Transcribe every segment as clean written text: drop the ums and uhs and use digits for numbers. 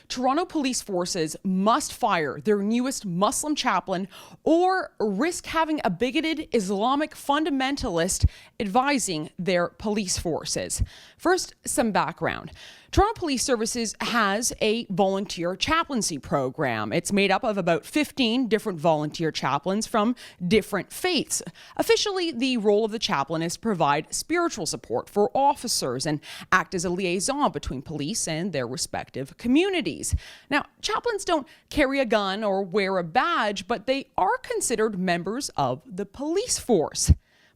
Toronto police forces must fire their newest Muslim chaplain or risk having a bigoted Islamic fundamentalist advising their police forces. First, some background. Toronto Police Services has a volunteer chaplaincy program. It's made up of about 15 different volunteer chaplains from different faiths. Officially, the role of the chaplain is to provide spiritual support for officers and act as a liaison between police and their respective communities. Now, chaplains don't carry a gun or wear a badge, but they are considered members of the police force.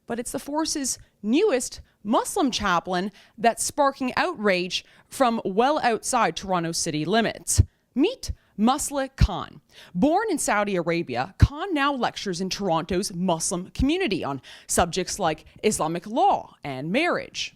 But it's the force's newest Muslim chaplain that's sparking outrage from well outside Toronto city limits. Meet Muslim Khan. Born in Saudi Arabia, Khan now lectures in Toronto's Muslim community on subjects like Islamic law and marriage.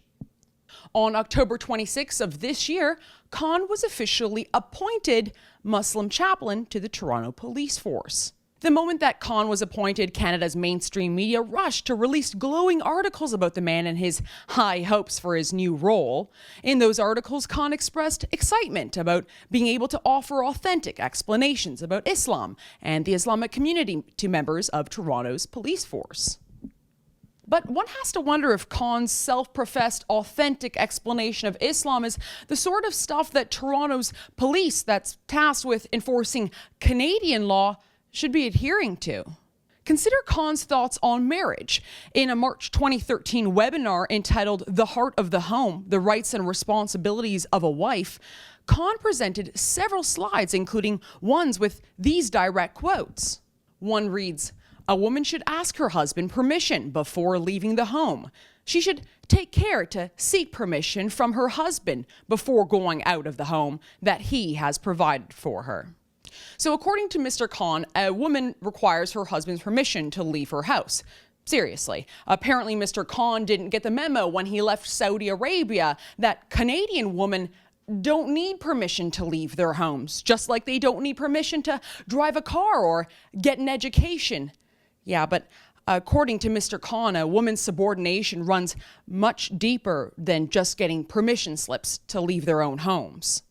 On October 26 of this year, Khan was officially appointed Muslim chaplain to the Toronto Police Force. The moment that Khan was appointed, Canada's mainstream media rushed to release glowing articles about the man and his high hopes for his new role. In those articles, Khan expressed excitement about being able to offer authentic explanations about Islam and the Islamic community to members of Toronto's police force. But one has to wonder if Khan's self-professed authentic explanation of Islam is the sort of stuff that Toronto's police that's tasked with enforcing Canadian law should be adhering to. Consider Khan's thoughts on marriage. In a March 2013 webinar entitled The Heart of the Home, The Rights and Responsibilities of a Wife, Khan presented several slides, including ones with these direct quotes. One reads, "A woman should ask her husband permission before leaving the home. She should take care to seek permission from her husband before going out of the home that he has provided for her." So according to Mr. Khan, a woman requires her husband's permission to leave her house. Seriously, apparently Mr. Khan didn't get the memo when he left Saudi Arabia that Canadian women don't need permission to leave their homes, just like they don't need permission to drive a car or get an education. Yeah, but according to Mr. Khan, a woman's subordination runs much deeper than just getting permission slips to leave their own homes.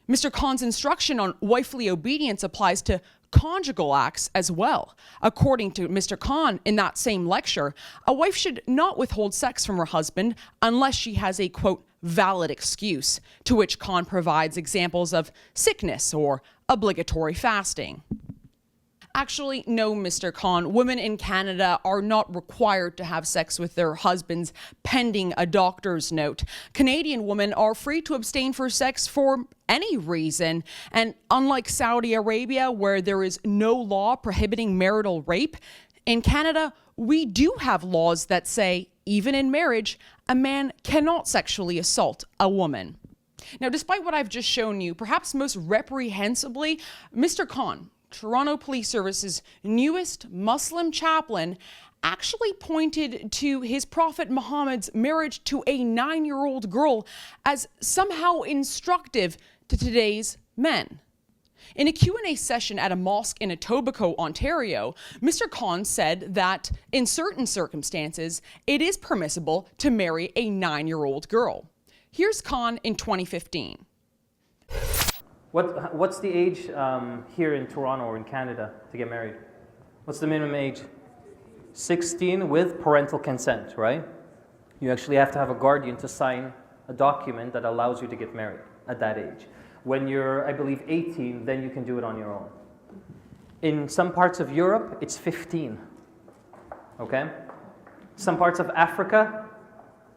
Mr. Khan's instruction on wifely obedience applies to conjugal acts as well. According to Mr. Khan in that same lecture, a wife should not withhold sex from her husband unless she has a, quote, valid excuse, to which Khan provides examples of sickness or obligatory fasting. Actually, no, Mr. Khan. Women in Canada are not required to have sex with their husbands pending a doctor's note. Canadian women are free to abstain for sex for any reason. And unlike Saudi Arabia, where there is no law prohibiting marital rape, in Canada, we do have laws that say, even in marriage, a man cannot sexually assault a woman. Now, despite what I've just shown you, perhaps most reprehensibly, Mr. Khan, Toronto Police Service's newest Muslim chaplain, actually pointed to his Prophet Muhammad's marriage to a 9-year-old girl as somehow instructive to today's men. In a Q&A session at a mosque in Etobicoke, Ontario, Mr. Khan said that in certain circumstances, it is permissible to marry a 9-year-old girl. Here's Khan in 2015. What's the age here in Toronto or in Canada to get married? What's the minimum age? 16 with parental consent, right? You actually have to have a guardian to sign a document that allows you to get married at that age. When you're, I believe, 18, then you can do it on your own. In some parts of Europe, it's 15, okay? Some parts of Africa,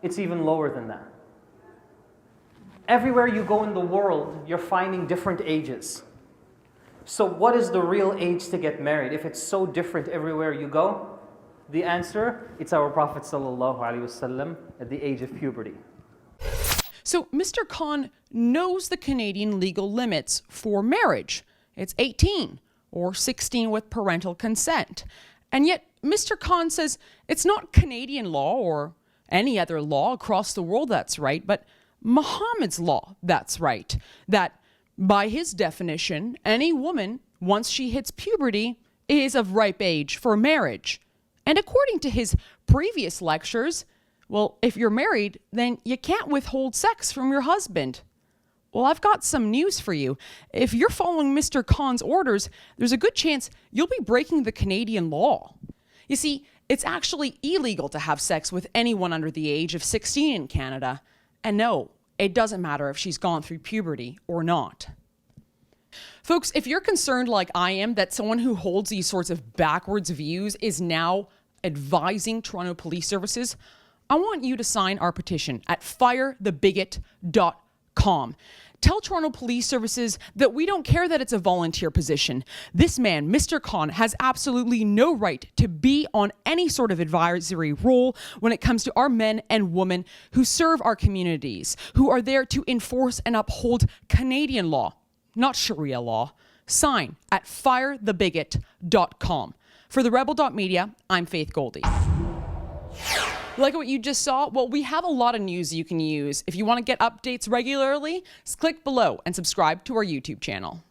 it's even lower than that. Everywhere you go in the world, you're finding different ages. So what is the real age to get married if it's so different everywhere you go? The answer, it's our Prophet ﷺ at the age of puberty. So Mr. Khan knows the Canadian legal limits for marriage. It's 18 or 16 with parental consent. And yet Mr. Khan says it's not Canadian law or any other law across the world that's right, but Muhammad's law that's right. That by his definition, any woman, once she hits puberty, is of ripe age for marriage. And according to his previous lectures, well, if you're married, then you can't withhold sex from your husband. Well, I've got some news for you. If you're following Mr. Khan's orders, there's a good chance you'll be breaking the Canadian law. You see, it's actually illegal to have sex with anyone under the age of 16 in Canada. And no, it doesn't matter if she's gone through puberty or not. Folks, if you're concerned like I am that someone who holds these sorts of backwards views is now advising Toronto Police Services, I want you to sign our petition at firethebigot.com. Tell Toronto Police Services that we don't care that it's a volunteer position. This man, Mr. Khan, has absolutely no right to be on any sort of advisory role when it comes to our men and women who serve our communities, who are there to enforce and uphold Canadian law, not Sharia law. Sign at firethebigot.com. For TheRebel.media, I'm Faith Goldy. Like what you just saw? Well, we have a lot of news you can use. If you want to get updates regularly, click below and subscribe to our YouTube channel.